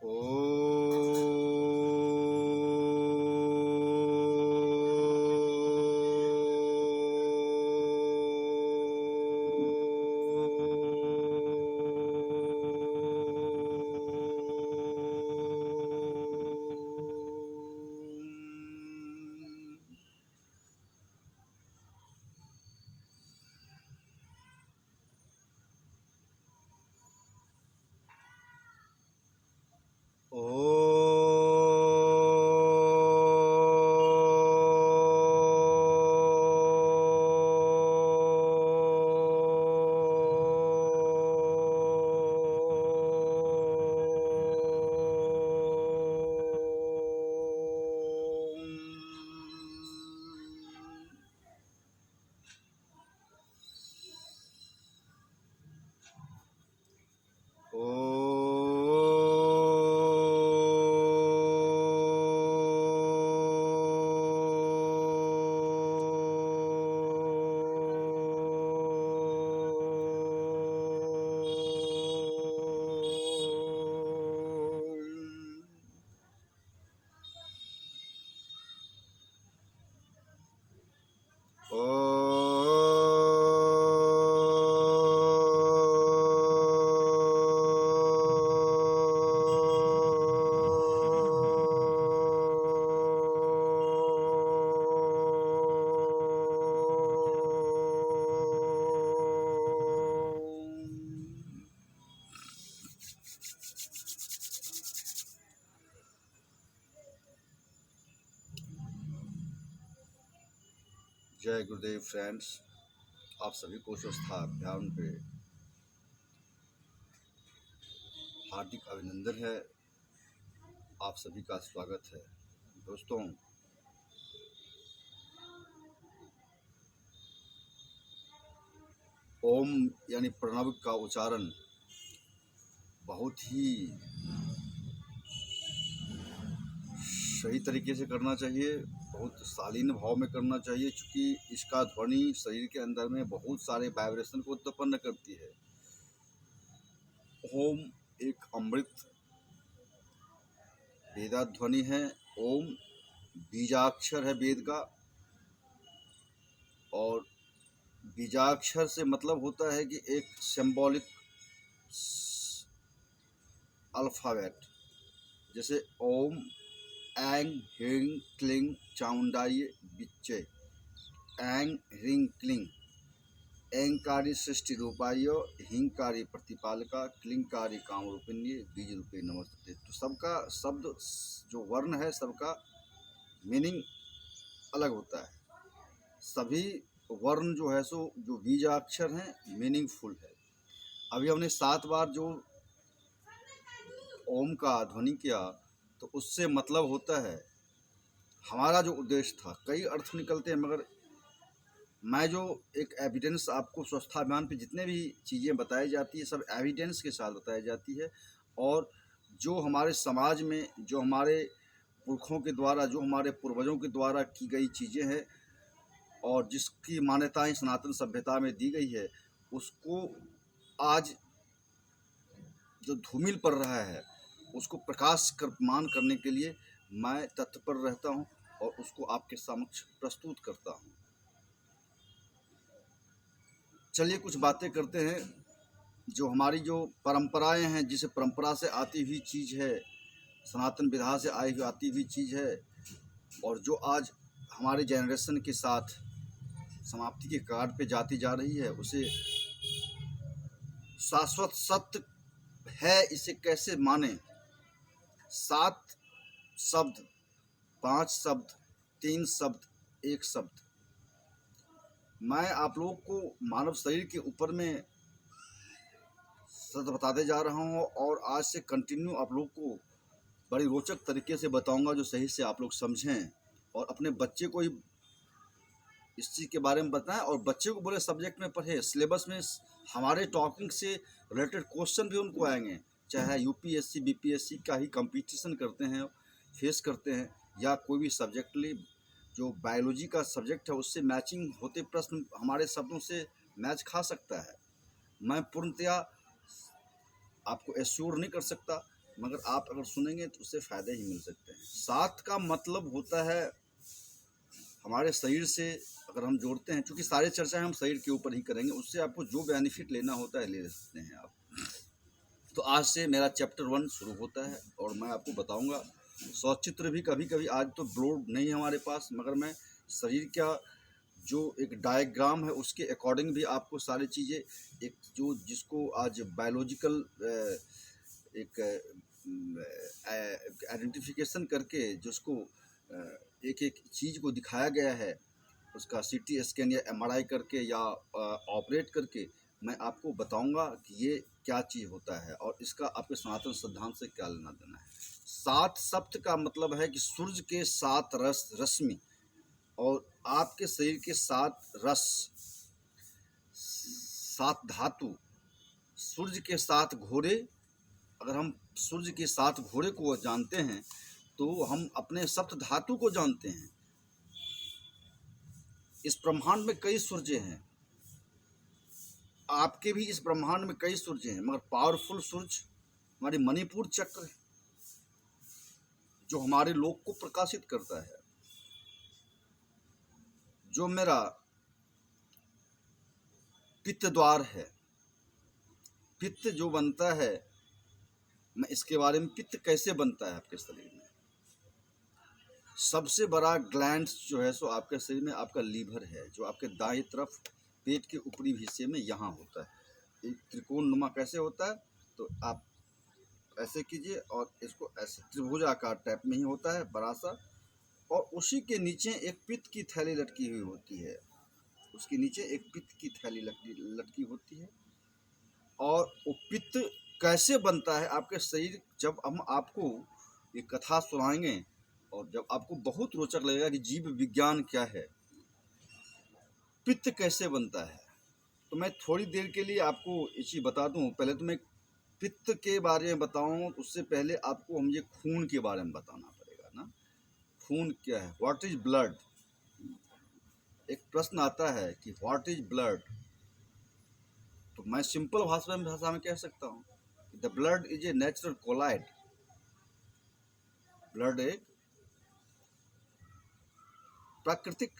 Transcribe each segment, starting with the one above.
ओ जय गुरुदेव फ्रेंड्स, आप सभी को स्वस्था अभियान पे हार्दिक अभिनंदन है। आप सभी का स्वागत है। दोस्तों, ओम यानी प्रणव का उच्चारण बहुत ही सही तरीके से करना चाहिए, बहुत शालीन भाव में करना चाहिए, क्योंकि इसका ध्वनि शरीर के अंदर में बहुत सारे वाइब्रेशन को उत्पन्न करती है। ओम एक अमृत वेदा ध्वनि है। ओम बीजाक्षर है वेद का, और बीजाक्षर से मतलब होता है कि एक सिंबॉलिक अल्फाबेट, जैसे ओम ऐंग ह्रीं क्लीं चामुंडाय विच्चे, ऐंग ह्रीं क्लीं ऐंकारी सृष्टि रूपाय, ह्रींकारी प्रतिपालका, क्लींकारी काम रूपिण्ये, बीज रूपे नमस्ते। तो सबका शब्द जो वर्ण है, सबका मीनिंग अलग होता है। सभी वर्ण जो है सो जो बीजाक्षर हैं मीनिंगफुल है। अभी हमने 7 बार जो ओम का ध्वनि किया, तो उससे मतलब होता है हमारा जो उद्देश्य था। कई अर्थ निकलते हैं, मगर मैं जो एक एविडेंस आपको स्वस्था अभियान पे जितने भी चीज़ें बताई जाती है, सब एविडेंस के साथ बताई जाती है। और जो हमारे समाज में, जो हमारे पुरखों के द्वारा, जो हमारे पूर्वजों के द्वारा की गई चीज़ें हैं, और जिसकी मान्यताएं सनातन सभ्यता में दी गई है, उसको आज जो धूमिल पड़ रहा है, उसको प्रकाशमान करने के लिए मैं तत्पर रहता हूं और उसको आपके समक्ष प्रस्तुत करता हूं। चलिए कुछ बातें करते हैं। जो हमारी जो परंपराएं हैं, जिस परंपरा से आती हुई चीज़ है, सनातन विधा से आई हुई आती हुई चीज़ है, और जो आज हमारे जनरेशन के साथ समाप्ति के कगार पे जाती जा रही है, उसे शाश्वत सत्य है, इसे कैसे माने। 7 शब्द, 5 शब्द, 3 शब्द, 1 शब्द, मैं आप लोग को मानव शरीर के ऊपर में सत्य बताते जा रहा हूँ, और आज से कंटिन्यू आप लोग को बड़ी रोचक तरीके से बताऊंगा, जो सही से आप लोग समझें और अपने बच्चे को ही इस चीज़ के बारे में बताएं, और बच्चे को बोले सब्जेक्ट में पढ़े। सिलेबस में हमारे टॉपिक से रिलेटेड क्वेश्चन भी उनको आएंगे, चाहे यूपीएससी बीपीएससी का ही कंपटीशन करते हैं, फेस करते हैं, या कोई भी सब्जेक्टली जो बायोलॉजी का सब्जेक्ट है उससे मैचिंग होते प्रश्न हमारे शब्दों से मैच खा सकता है। मैं पूर्णतया आपको एश्योर नहीं कर सकता, मगर आप अगर सुनेंगे तो उससे फ़ायदे ही मिल सकते हैं। 7 का मतलब होता है हमारे शरीर से अगर हम जोड़ते हैं, चूँकि सारी चर्चा हम शरीर के ऊपर ही करेंगे, उससे आपको जो बेनिफिट लेना होता है ले सकते हैं आप। तो आज से मेरा चैप्टर 1 शुरू होता है और मैं आपको बताऊंगा सचित्र भी कभी कभी, आज तो बोर्ड नहीं है हमारे पास, मगर मैं शरीर का जो एक डायग्राम है उसके अकॉर्डिंग भी आपको सारी चीज़ें, एक जो जिसको आज बायोलॉजिकल एक आइडेंटिफिकेशन करके जिसको एक एक चीज़ को दिखाया गया है, उसका सीटी स्कैन या एमआरआई करके या ऑपरेट करके मैं आपको बताऊंगा कि ये क्या चीज़ होता है और इसका आपके सनातन सिद्धांत से क्या लेना देना है। 7 शब्द का मतलब है कि सूर्य के 7 रश्मि और आपके शरीर के 7 रस, 7 धातु, सूर्य के 7 घोड़े। अगर हम सूर्य के 7 घोड़े को जानते हैं तो हम अपने सप्त धातु को जानते हैं। इस ब्रह्मांड में कई सूर्य हैं, आपके भी इस ब्रह्मांड में कई सूर्य हैं, मगर पावरफुल सूर्य हमारी मणिपुर चक्र जो हमारे लोक को प्रकाशित करता है। जो मेरा पित्त द्वार है, पित्त जो बनता है, मैं इसके बारे में, पित्त कैसे बनता है आपके शरीर में। सबसे बड़ा ग्लैंड जो है सो आपके शरीर में आपका लीवर है, जो आपके दाएं तरफ पेट के ऊपरी हिस्से में यहाँ होता है। एक त्रिकोण नुमा कैसे होता है, तो आप ऐसे कीजिए और इसको ऐसे त्रिभुजाकार टाइप में ही होता है बड़ा सा, और उसी के नीचे एक पित्त की थैली लटकी हुई होती है, उसके नीचे एक पित्त की थैली लटकी होती है। और वो पित्त कैसे बनता है आपके शरीर, जब हम आपको ये कथा सुनाएंगे और जब आपको बहुत रोचक लगेगा कि जीव विज्ञान क्या है, पित्त कैसे बनता है, तो मैं थोड़ी देर के लिए आपको ये चीज़ बता दूं। पहले तो मैं पित्त के बारे में बताऊं, उससे पहले आपको हम ये खून के बारे में बताना पड़ेगा ना। खून क्या है, व्हाट इज ब्लड। एक प्रश्न आता है कि व्हाट इज ब्लड, तो मैं सिंपल भाषा में कह सकता हूँ, the blood is a natural colloid. Blood एक प्राकृतिक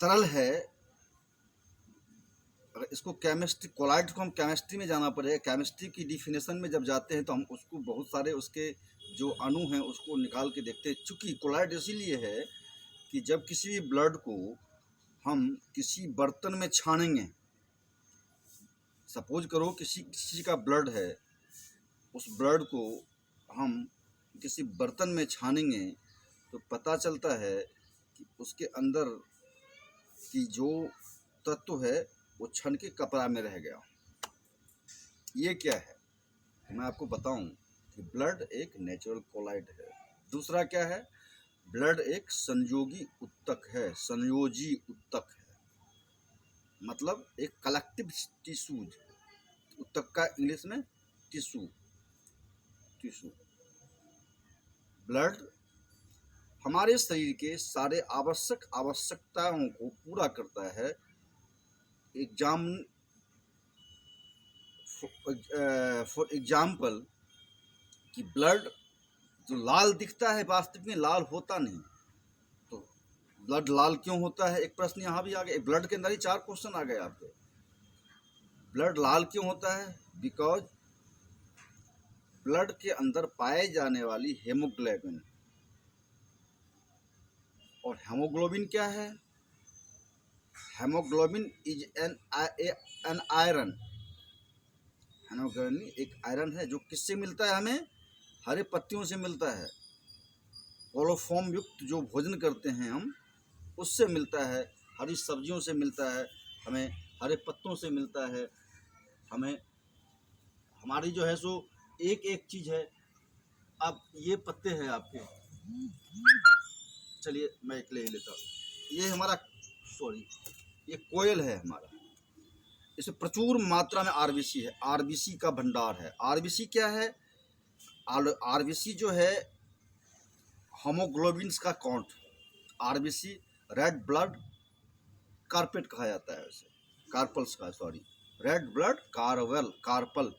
तरल है। अगर इसको केमिस्ट्री, कोलाइड को हम केमिस्ट्री में जाना पड़ेगा, केमिस्ट्री की डिफिनेशन में जब जाते हैं तो हम उसको बहुत सारे उसके जो अणु हैं उसको निकाल के देखते हैं। चूँकि कोलाइड इसीलिए है कि जब किसी भी ब्लड को हम किसी बर्तन में छानेंगे, सपोज करो किसी का ब्लड है, उस ब्लड को हम किसी बर्तन में छानेंगे तो पता चलता है कि उसके अंदर की जो तत्व है वो छन के कपड़ा में रह गया। ये क्या है, मैं आपको बताऊं कि ब्लड एक नेचुरल कोलाइड है। दूसरा क्या है, ब्लड एक संयोगी उत्तक है, संयोजी उत्तक है, मतलब एक कलेक्टिव टिश्यूज। उत्तक का इंग्लिश में टिश्यू। ब्लड हमारे शरीर के सारे आवश्यकताओं को पूरा करता है। फॉर एग्जाम्पल कि ब्लड जो लाल दिखता है वास्तविक में लाल होता नहीं, तो ब्लड लाल क्यों होता है, एक प्रश्न यहाँ भी आ गया। ब्लड के अंदर ही 4 क्वेश्चन आ गए आपके। ब्लड लाल क्यों होता है, बिकॉज ब्लड के अंदर पाए जाने वाली हेमोग्लोबिन, और हेमोग्लोबिन क्या है, haemoglobin is an iron. Haemoglobin एक आयरन है जो किससे मिलता है, हमें हरे पत्तियों से मिलता है। कोलोफॉर्म युक्त जो भोजन करते हैं हम, उससे मिलता है, हरी सब्जियों से मिलता है, हमें हरे पत्तों से मिलता है। हमें हमारी जो है सो एक एक चीज़ है। अब ये पत्ते हैं आपके, चलिए मैं एक ले ही लेता हूँ। ये हमारा ये कोयल है हमारा, इसमें प्रचुर मात्रा में आरबीसी है, आरबीसी का भंडार है। आरबीसी क्या है, आरबीसी जो है होमोग्लोबिन्स का count. RBC red blood carpet कहा जाता है उसे, कार्पल्स का, sorry, red blood carpal,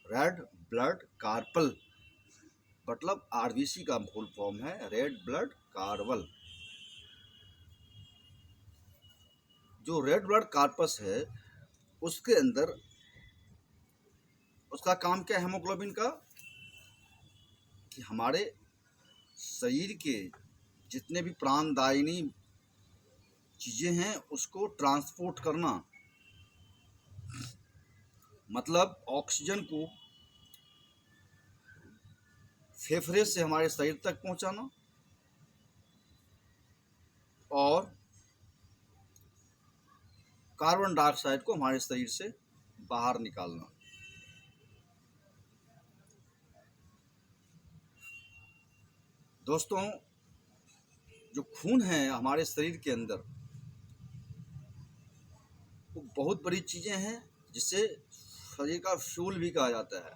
red blood carpal, मतलब आरबीसी का फुल फॉर्म है रेड ब्लड कार्पल। जो रेड ब्लड कार्पस है उसके अंदर उसका काम क्या है हेमोग्लोबिन का, कि हमारे शरीर के जितने भी प्राणदायिनी चीज़ें हैं उसको ट्रांसपोर्ट करना, मतलब ऑक्सीजन को फेफड़े से हमारे शरीर तक पहुंचाना और कार्बन डाइऑक्साइड को हमारे शरीर से बाहर निकालना। दोस्तों, जो खून है हमारे शरीर के अंदर वो बहुत बड़ी चीज़ें हैं, जिसे शरीर का फ्यूल भी कहा जाता है,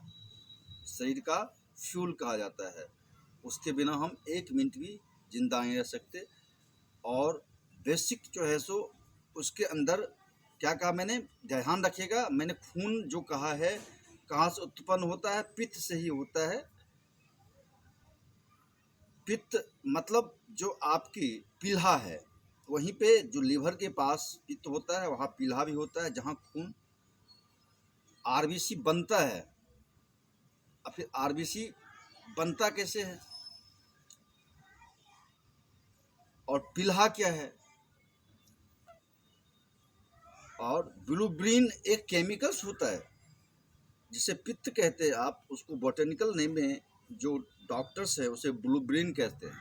शरीर का फ्यूल कहा जाता है। उसके बिना हम एक मिनट भी जिंदा नहीं रह सकते। और बेसिक जो है सो उसके अंदर क्या कहा मैंने, ध्यान रखिएगा, मैंने खून जो कहा है कहाँ से उत्पन्न होता है, पित्त से ही होता है। पित्त मतलब जो आपकी पील्हा है, वहीं पे जो लीवर के पास पित्त होता है वहाँ पील्हा भी होता है, जहाँ खून आरबीसी बनता है। अब फिर आरबीसी बनता कैसे है और पील्हा क्या है, और ब्लूब्रीन एक केमिकल्स होता है जिसे पित्त कहते हैं, आप उसको बॉटनिकल नेम में जो डॉक्टर्स है उसे ब्लूब्रीन कहते हैं,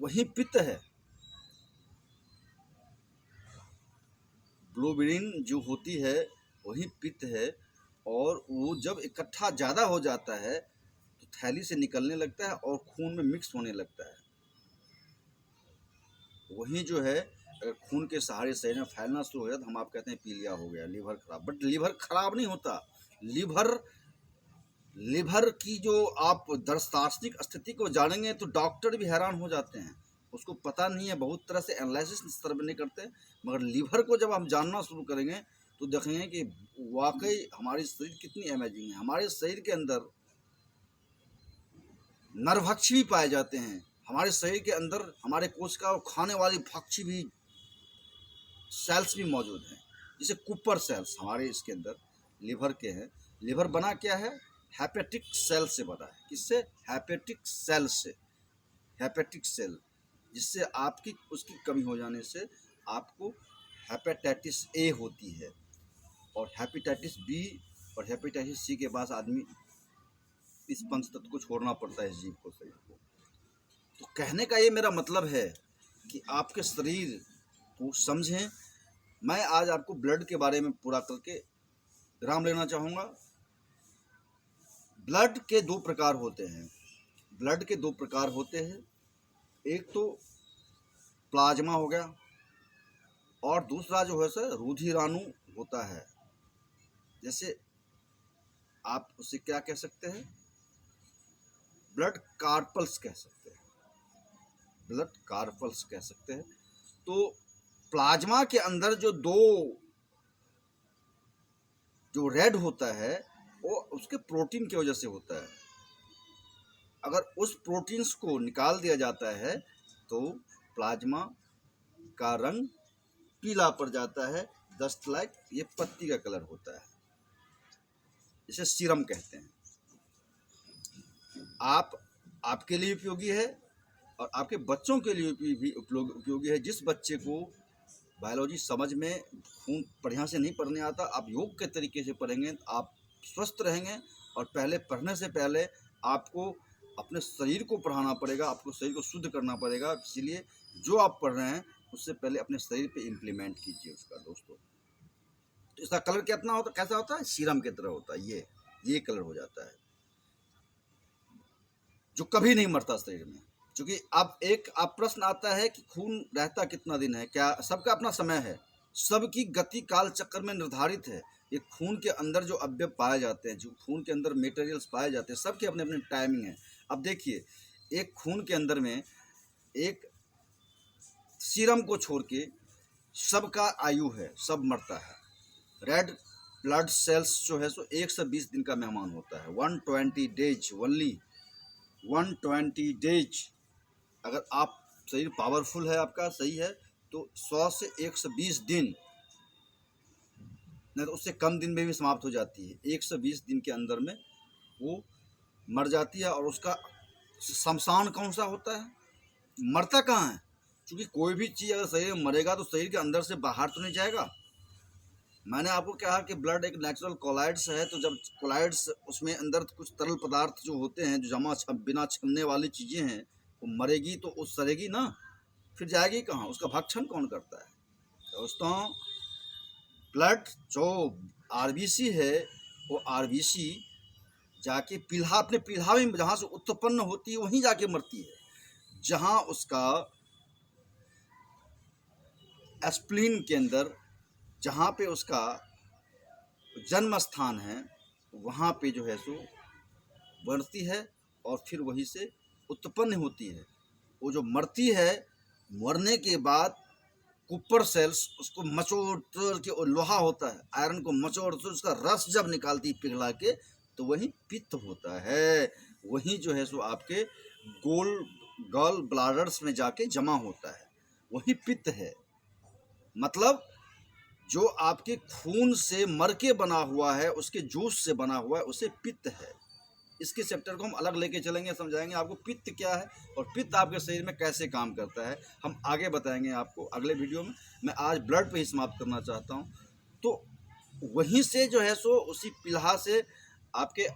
वही पित्त है। ब्लूब्रीन जो होती है वही पित्त है, और वो जब इकट्ठा ज़्यादा हो जाता है तो थैली से निकलने लगता है और खून में मिक्स होने लगता है। वही जो है अगर खून के सहारे शरीर में फैलना शुरू हो जाए तो हम आप कहते हैं पीलिया हो गया, लीवर खराब। बट लीवर खराब नहीं होता। लीवर की जो आप दार्शनिक स्थिति को जानेंगे तो डॉक्टर भी हैरान हो जाते हैं, उसको पता नहीं है, बहुत तरह से एनालिसिस स्तर पर नहीं करते। मगर लीवर को जब हम जानना शुरू करेंगे तो देखेंगे कि वाकई हमारी शरीर कितनी अमेजिंग है। हमारे शरीर के अंदर नरभक्षी भी पाए जाते हैं, हमारे शरीर के अंदर हमारे कोशिका को खाने वाली भक्षी भी सेल्स भी मौजूद हैं, जैसे कुपर सेल्स हमारे इसके अंदर लीवर के हैं। लीवर बना क्या है, हेपेटिक सेल से बना है। किससे, हेपेटिक सेल से, हेपेटिक सेल, जिससे आपकी उसकी कमी हो जाने से आपको हेपेटाइटिस ए होती है, और हेपेटाइटिस बी और हेपेटाइटिस सी के बाद आदमी इस पंचतत्व को छोड़ना पड़ता है, इस जीव को, शरीर को। तो कहने का ये मेरा मतलब है कि आपके शरीर को समझें। मैं आज आपको ब्लड के बारे में पूरा करके विराम लेना चाहूँगा। ब्लड के दो प्रकार होते हैं, ब्लड के दो प्रकार होते हैं, एक तो प्लाज्मा हो गया और दूसरा जो है सर रुधिराणु होता है। जैसे आप उसे क्या कह सकते हैं, ब्लड कार्पल्स कह सकते हैं, ब्लड कार्पल्स कह सकते हैं। तो प्लाज्मा के अंदर जो रेड होता है वो उसके प्रोटीन की वजह से होता है। अगर उस प्रोटीन्स को निकाल दिया जाता है तो प्लाज्मा का रंग पीला पड़ जाता है, जस्ट लाइक ये पत्ती का कलर होता है, इसे सीरम कहते हैं। आपके लिए उपयोगी है और आपके बच्चों के लिए भी उपयोगी है। जिस बच्चे को बायोलॉजी समझ में खून बढ़िया से नहीं पढ़ने आता, आप योग के तरीके से पढ़ेंगे आप स्वस्थ रहेंगे। और पढ़ने से पहले आपको अपने शरीर को पढ़ाना पड़ेगा, आपको शरीर को शुद्ध करना पड़ेगा। इसीलिए जो आप पढ़ रहे हैं उससे पहले अपने शरीर पे इम्प्लीमेंट कीजिए उसका। दोस्तों, तो इसका कलर कितना होता, कैसा होता है, सीरम की तरह होता है। ये कलर हो जाता है जो कभी नहीं मरता शरीर में। क्योंकि अब आप प्रश्न आता है कि खून रहता कितना दिन है, क्या सबका अपना समय है, सबकी गति काल चक्र में निर्धारित है। ये खून के अंदर जो अवयव पाए जाते हैं, जो खून के अंदर मटेरियल्स पाए जाते हैं, सबके अपने अपने टाइमिंग है। अब देखिए, एक खून के अंदर में एक सीरम को छोड़ के सबका आयु है, सब मरता है। रेड ब्लड सेल्स जो है सो 120 दिन का मेहमान होता है। 120 डेज ओनली, 120 डेज। अगर आप शरीर पावरफुल है, आपका सही है, तो 100 से 120 दिन, नहीं तो उससे कम दिन में भी समाप्त हो जाती है। 120 दिन के अंदर में वो मर जाती है। और उसका शमशान कौन सा होता है, मरता कहाँ है? क्योंकि कोई भी चीज़ अगर शरीर में मरेगा तो शरीर के अंदर से बाहर तो नहीं जाएगा। मैंने आपको कहा कि ब्लड एक नेचुरल कोलाइड्स है, तो जब कोलाइड्स उसमें अंदर कुछ तरल पदार्थ जो होते हैं, जो बिना छलने वाली चीज़ें हैं, वो मरेगी तो वो सड़ेगी ना, फिर जाएगी कहाँ? उसका भक्षण कौन करता है? दोस्तों, ब्लड जो आरबीसी है, वो आरबीसी जाके पील्हा, अपने पील्हा में जहाँ से उत्पन्न होती है वहीं जाके मरती है। जहाँ उसका स्प्लीन के अंदर, जहाँ पे उसका जन्म स्थान है, वहाँ पे जो है सो बढ़ती है और फिर वहीं से उत्पन्न होती है। वो जो मरती है, मरने के बाद कुपर सेल्स उसको मचोड़ के, और लोहा होता है, आयरन को मचोड़ के उसका रस जब निकालती है पिघला के, तो वही पित्त होता है। वही जो है सो आपके गॉल ब्लाडर्स में जाके जमा होता है, वही पित्त है। मतलब जो आपके खून से मर के बना हुआ है, उसके जूस से बना हुआ है, उसे पित्त है। इसके चैप्टर को हम अलग लेके चलेंगे, समझाएंगे आपको पित्त क्या है और पित्त आपके शरीर में कैसे काम करता है, हम आगे बताएंगे आपको अगले वीडियो में। मैं आज ब्लड पे ही समाप्त करना चाहता हूँ। तो वहीं से जो है सो उसी पिल्हा से आपके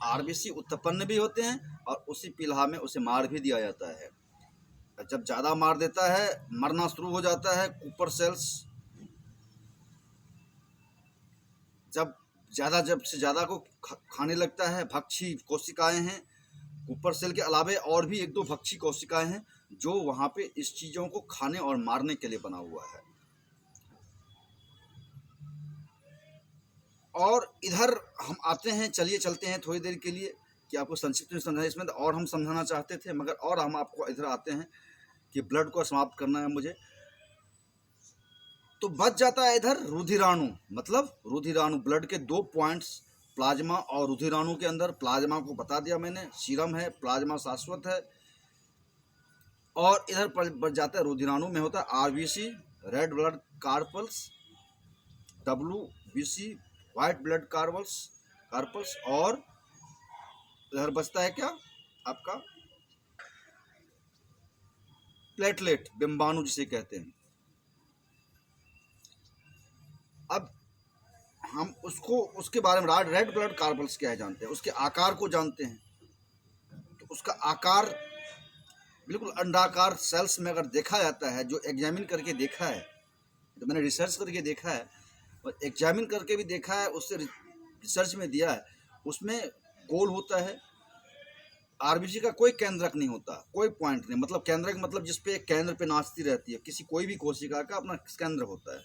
आरबीसी उत्पन्न भी होते हैं और उसी पिल्हा में उसे मार भी दिया जाता है। जब ज़्यादा मार देता है, मरना शुरू हो जाता है। कुपर सेल्स जब से ज़्यादा को खाने लगता है, भक्षी कोशिकाएं हैं, कुपर सेल के अलावे और भी 1-2 भक्षी कोशिकाएं हैं जो वहाँ पे इस चीज़ों को खाने और मारने के लिए बना हुआ है। और इधर हम आते हैं, चलिए चलते हैं थोड़ी देर के लिए कि आपको संक्षिप्त में समझाएं। इसमें और हम समझाना चाहते थे, मगर और हम आपको इधर आते हैं कि ब्लड को समाप्त करना है मुझे, तो बच जाता है इधर रुधिराणु। मतलब रुधिराणु, ब्लड के 2 पॉइंट्स, प्लाज्मा और रुधिराणु के अंदर। प्लाज्मा को बता दिया मैंने, सीरम है, प्लाज्मा शाश्वत है। और इधर पर बच जाता है रुधिराणु में होता है RBC, red blood carpals, WBC, white blood carpals, और इधर बचता है क्या आपका प्लेटलेट, बिंबाणु जिसे कहते हैं। अब हम उसको, उसके बारे में, रेड ब्लड कार्पल्स क्या है जानते हैं, उसके आकार को जानते हैं। तो उसका आकार बिल्कुल अंडाकार सेल्स में अगर देखा जाता है, जो एग्जामिन करके देखा है, तो मैंने रिसर्च करके देखा है और एग्जामिन करके भी देखा है, उससे रिसर्च में दिया है, उसमें गोल होता है। आरबीसी का कोई केंद्रक नहीं होता, कोई पॉइंट नहीं। मतलब केंद्रक मतलब जिसपे एक केंद्र पे नाचती रहती है, किसी कोई भी कोशिका का अपना केंद्र होता है,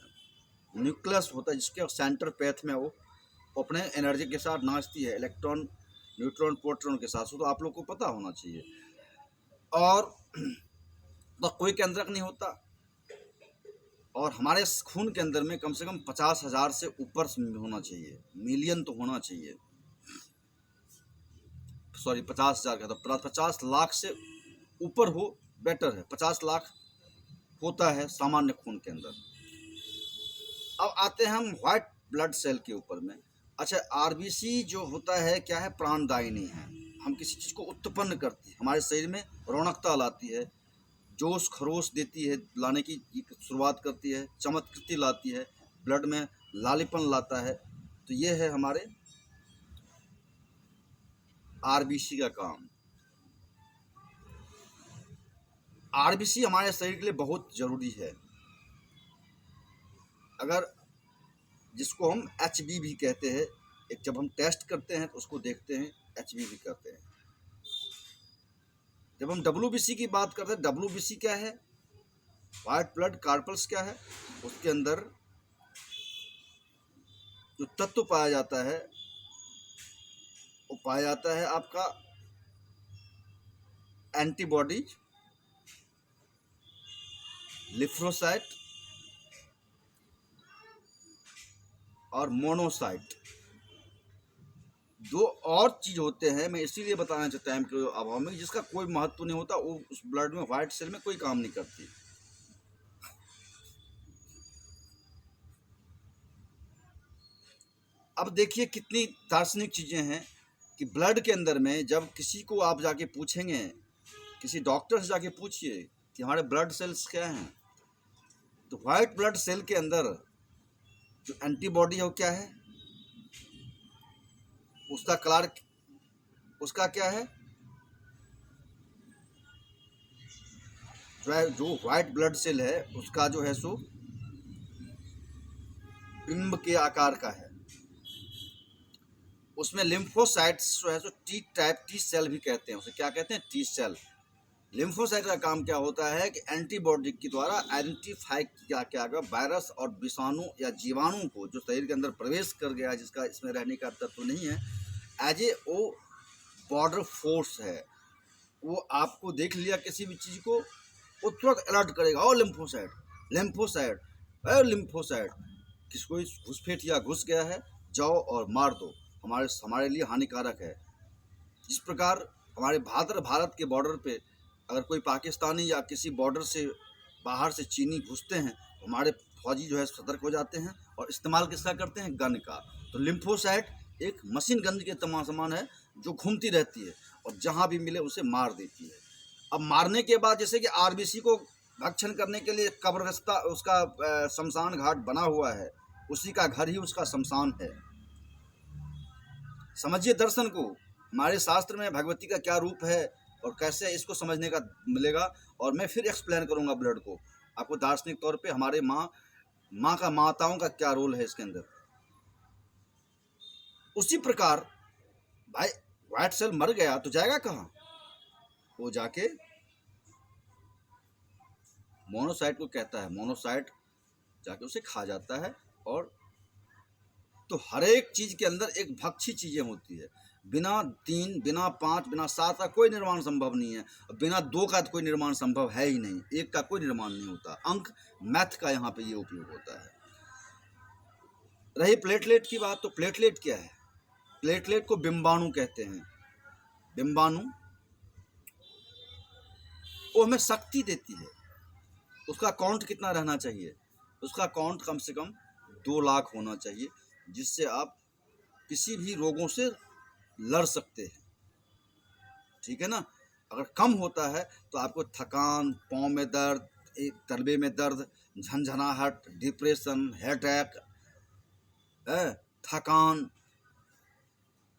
न्यूक्लियस होता है, जिसके सेंटर पैथ में वो अपने एनर्जी के साथ नाचती है, इलेक्ट्रॉन, न्यूट्रॉन, प्रोटॉन के साथ। तो आप लोग को पता होना चाहिए। और तो कोई केंद्रक नहीं होता। और हमारे खून के अंदर में कम से कम 50,000 से ऊपर होना चाहिए, मिलियन तो होना चाहिए, सॉरी 50,000 का, तो 50 लाख से ऊपर हो बेटर है। 50 लाख होता है सामान्य खून के अंदर। अब आते हैं हम व्हाइट ब्लड सेल के ऊपर में। अच्छा, आरबीसी जो होता है क्या है, प्राणदायिनी है। हम किसी चीज़ को उत्पन्न करती है, हमारे शरीर में रौनकता लाती है, जोश खरोश देती है, लाने की शुरुआत करती है, चमत्कृति लाती है, ब्लड में लालीपन लाता है। तो ये है हमारे आरबीसी का काम। आरबीसी हमारे शरीर के लिए बहुत ज़रूरी है। अगर जिसको हम एचबी भी कहते हैं, एक जब हम टेस्ट करते हैं तो उसको देखते हैं, एचबी भी करते हैं। जब हम डब्ल्यूबीसी की बात करते हैं, डब्ल्यूबीसी क्या है, व्हाइट ब्लड कार्पल्स क्या है, उसके अंदर जो तत्व पाया जाता है वो पाया जाता है आपका एंटीबॉडी, लिफ्रोसाइट, और मोनोसाइट। दो और चीज़ होते हैं, मैं इसीलिए बताना चाहता टाइम के अभाव में, जिसका कोई महत्व नहीं होता, वो उस ब्लड में वाइट सेल में कोई काम नहीं करती। अब देखिए कितनी दार्शनिक चीज़ें हैं कि ब्लड के अंदर में जब किसी को आप जाके पूछेंगे, किसी डॉक्टर से जाके पूछिए कि हमारे ब्लड सेल्स क्या हैं, तो वाइट ब्लड सेल के अंदर जो एंटीबॉडी है वो क्या है, उसका कलर, उसका क्या है, जो वाइट ब्लड सेल है उसका जो है सो बिंब के आकार का है। उसमें लिम्फोसाइट्स जो है so T type T cell भी कहते हैं, उसे क्या कहते हैं, टी सेल। लिम्फोसाइट का काम क्या होता है कि एंटीबॉडी के द्वारा आइडेंटिफाई किया गया वायरस और विषाणु या जीवाणु को जो शरीर के अंदर प्रवेश कर गया, जिसका इसमें रहने का तत्व नहीं है, एज ए वो बॉर्डर फोर्स है। वो आपको देख लिया किसी भी चीज़ को, वो तुरंत अलर्ट करेगा, और लिम्फोसाइट, लिम्फोसाइट, लिम्फोसाइट, किसको घुसपैठ या घुस गया है, जाओ और मार दो, हमारे लिए हानिकारक है। जिस प्रकार हमारे भारत के बॉर्डर पे अगर कोई पाकिस्तानी या किसी बॉर्डर से बाहर से चीनी घुसते हैं, तो हमारे फौजी जो है सतर्क हो जाते हैं और इस्तेमाल किसका करते हैं, गन का। तो लिम्फोसाइट एक मशीन गन के समान है जो घूमती रहती है और जहाँ भी मिले उसे मार देती है। अब मारने के बाद जैसे कि आरबीसी को भक्षण करने के लिए कब्रस्ता उसका शमशान घाट बना हुआ है, उसी का घर ही उसका शमशान है। समझिए दर्शन को, हमारे शास्त्र में भगवती का क्या रूप है और कैसे इसको समझने का मिलेगा। और मैं फिर एक्सप्लेन करूंगा ब्लड को आपको दार्शनिक तौर पे, हमारे माताओं का क्या रोल है इसके अंदर। उसी प्रकार भाई व्हाइट सेल मर गया तो जाएगा कहाँ, वो जाके मोनोसाइट को कहता है, मोनोसाइट जाके उसे खा जाता है। और तो हर एक चीज के अंदर एक भक्षी चीजें होती है। बिना 3, बिना 5, बिना 7 का कोई निर्माण संभव नहीं है, बिना 2 का कोई निर्माण संभव है ही नहीं, 1 का कोई निर्माण नहीं होता। अंक मैथ का यहाँ पे ये उपयोग होता है। रही प्लेटलेट की बात, तो प्लेटलेट क्या है, प्लेटलेट को बिंबाणु कहते हैं। बिंबाणु वो हमें शक्ति देती है। उसका काउंट कितना रहना चाहिए, उसका काउंट कम से कम 2 लाख होना चाहिए, जिससे आप किसी भी रोगों से लड़ सकते हैं, ठीक है ना। अगर कम होता है तो आपको थकान, पाँव में दर्द, तलबे में दर्द, झंझनाहट, डिप्रेशन, हेडेक, थकान,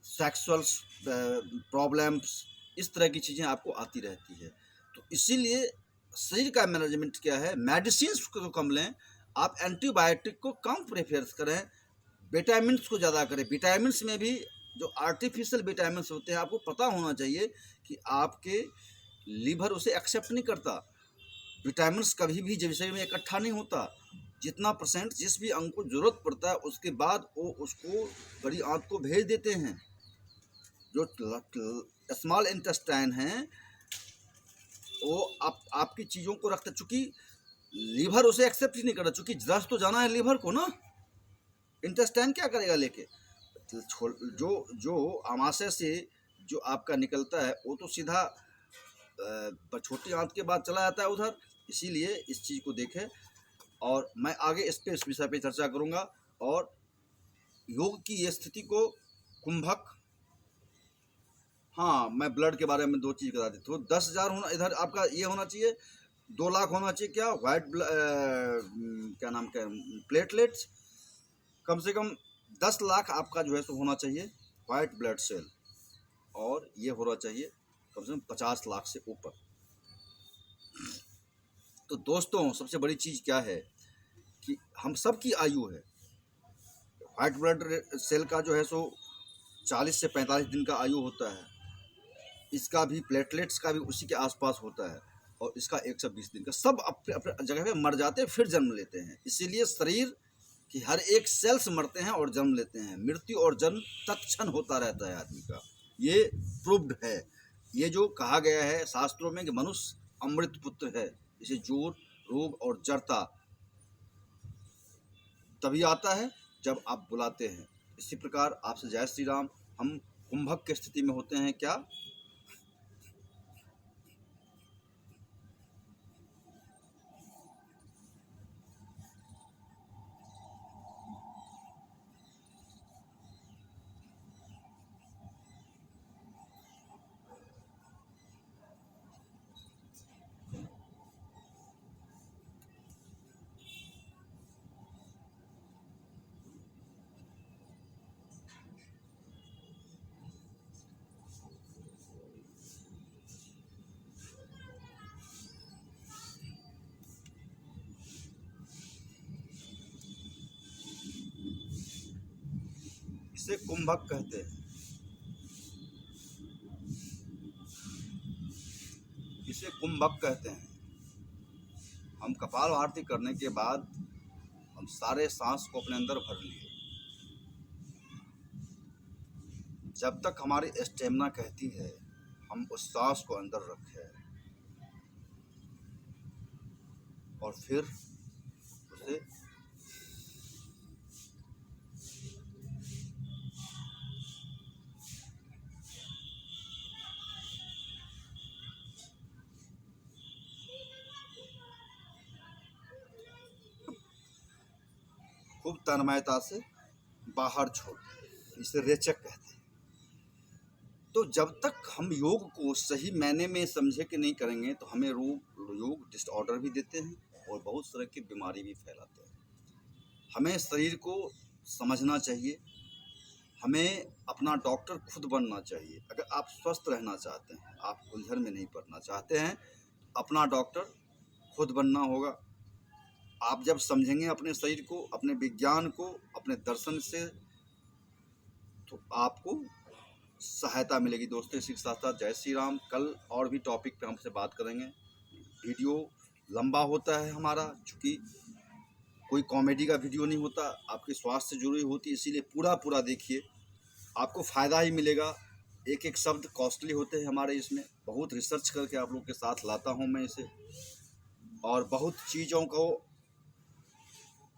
सेक्सुअल प्रॉब्लम्स, इस तरह की चीज़ें आपको आती रहती है। तो इसीलिए शरीर का मैनेजमेंट क्या है, मेडिसिन को कम लें, आप एंटीबायोटिक को कम प्रेफर करें, विटामिन्स को ज़्यादा करें। विटामिन्स में भी जो आर्टिफिशियल विटामिन्स होते हैं, आपको पता होना चाहिए कि आपके लीवर उसे एक्सेप्ट नहीं करता। विटामिन्स कभी भी शरीर में इकट्ठा नहीं होता। जितना % जिस भी अंग को जरूरत पड़ता है, उसके बाद वो उसको बड़ी आंत को भेज देते हैं। जो स्मॉल इंटेस्टाइन है वो आपकी चीज़ों को रखता, चूँकि लीवर उसे एक्सेप्ट ही नहीं करता, चूँकि रस तो जाना है लीवर को ना, इंटेस्टाइन क्या करेगा लेके। जो आमाशय से जो आपका निकलता है वो तो सीधा छोटी आंत के बाद चला जाता है उधर। इसीलिए इस चीज़ को देखें, और मैं आगे इस विषय पे चर्चा करूँगा। और योग की ये स्थिति को कुंभक, हाँ मैं ब्लड के बारे में 2 चीज़ बता देता हूँ। 10,000 होना, इधर आपका ये होना चाहिए, 2 लाख होना चाहिए क्या, वाइट क्या नाम क्या, प्लेटलेट्स। कम से कम 10 लाख आपका जो है सो होना चाहिए वाइट ब्लड सेल, और ये होना चाहिए कम से कम 50 लाख से ऊपर। तो दोस्तों सबसे बड़ी चीज़ क्या है कि हम सब की आयु है, वाइट ब्लड सेल का जो है सो 40 से 45 दिन का आयु होता है, इसका भी, प्लेटलेट्स का भी उसी के आसपास होता है, और इसका 120 दिन का। सब अपने अपने जगह पे मर जाते हैं फिर जन्म लेते हैं। इसीलिए शरीर कि हर एक सेल्स मरते हैं और जन्म लेते हैं, मृत्यु और जन्म तत्क्षण होता रहता है आदमी का, ये प्रूव्ड है। ये जो कहा गया है शास्त्रों में कि मनुष्य अमृत पुत्र है, इसे जोर, रोग और जड़ता तभी आता है जब आप बुलाते हैं। इसी प्रकार आपसे जय श्री राम। हम कुंभक की स्थिति में होते हैं क्या? इसे कुंभक कहते हैं। इसे कुंभक कहते हैं। हम कपाल आरती करने के बाद हम सारे सांस को अपने अंदर भर लिए। जब तक हमारी स्टेमिना कहती है हम उस सांस को अंदर रखें और फिर उसे खूब तन्मयता से बाहर छोड़ दें। इसे रेचक कहते हैं। तो जब तक हम योग को सही मायने में समझे कि नहीं करेंगे तो हमें योग डिसऑर्डर भी देते हैं और बहुत तरह की बीमारी भी फैलाते हैं। हमें शरीर को समझना चाहिए। हमें अपना डॉक्टर खुद बनना चाहिए। अगर आप स्वस्थ रहना चाहते हैं, आप उलझन में नहीं पड़ना चाहते हैं, अपना डॉक्टर खुद बनना होगा। आप जब समझेंगे अपने शरीर को, अपने विज्ञान को, अपने दर्शन से, तो आपको सहायता मिलेगी। दोस्तों, इसी के साथ साथ जय श्री राम। कल और भी टॉपिक पे हमसे बात करेंगे। वीडियो लंबा होता है हमारा, चूँकि कोई कॉमेडी का वीडियो नहीं होता, आपके स्वास्थ्य से जुड़ी होती है, इसीलिए पूरा देखिए, आपको फ़ायदा ही मिलेगा। एक एक शब्द कॉस्टली होते हैं हमारे इसमें। बहुत रिसर्च करके आप लोग के साथ लाता हूँ मैं इसे, और बहुत चीज़ों को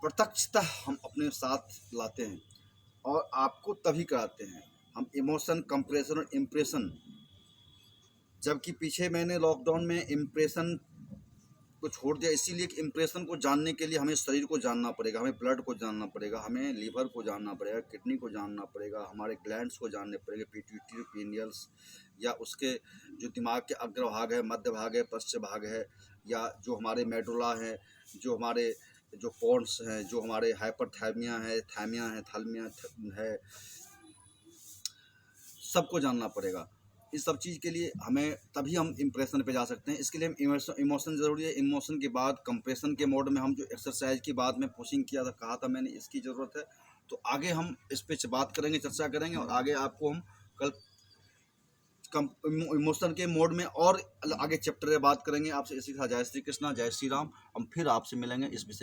प्रत्यक्षतः हम अपने साथ लाते हैं और आपको तभी कराते हैं हम इमोशन, कंप्रेशन और इम्प्रेशन। जबकि पीछे मैंने लॉकडाउन में इम्प्रेशन को छोड़ दिया, इसीलिए कि इम्प्रेशन को जानने के लिए हमें शरीर को जानना पड़ेगा, हमें ब्लड को जानना पड़ेगा, हमें लीवर को जानना पड़ेगा, किडनी को जानना पड़ेगा, हमारे ग्लैंड्स को जानने पड़ेगा, पिट्यूटरी, पीनियल्स, या उसके जो दिमाग के अग्रभाग है, मध्य भाग है, पश्च भाग है, या जो हमारे मेडुला है, जो हमारे जो पॉन्ड्स हैं, जो हमारे हाइपरथैमिया है, थैमिया है, थैलमिया है, सबको जानना पड़ेगा। इस सब चीज़ के लिए हमें तभी हम इम्प्रेशन पे जा सकते हैं। इसके लिए हम इमोशन ज़रूरी है। इमोशन के बाद कंप्रेशन के मोड में हम जो एक्सरसाइज की बाद में पुशिंग किया था, कहा था मैंने, इसकी ज़रूरत है। तो आगे हम इस पे बात करेंगे, चर्चा करेंगे, और आगे आपको हम कल इमोशन के मोड में और आगे चैप्टर में बात करेंगे आपसे। इसी के साथ जय श्री कृष्णा, जय श्री राम। हम फिर आपसे मिलेंगे इस विषय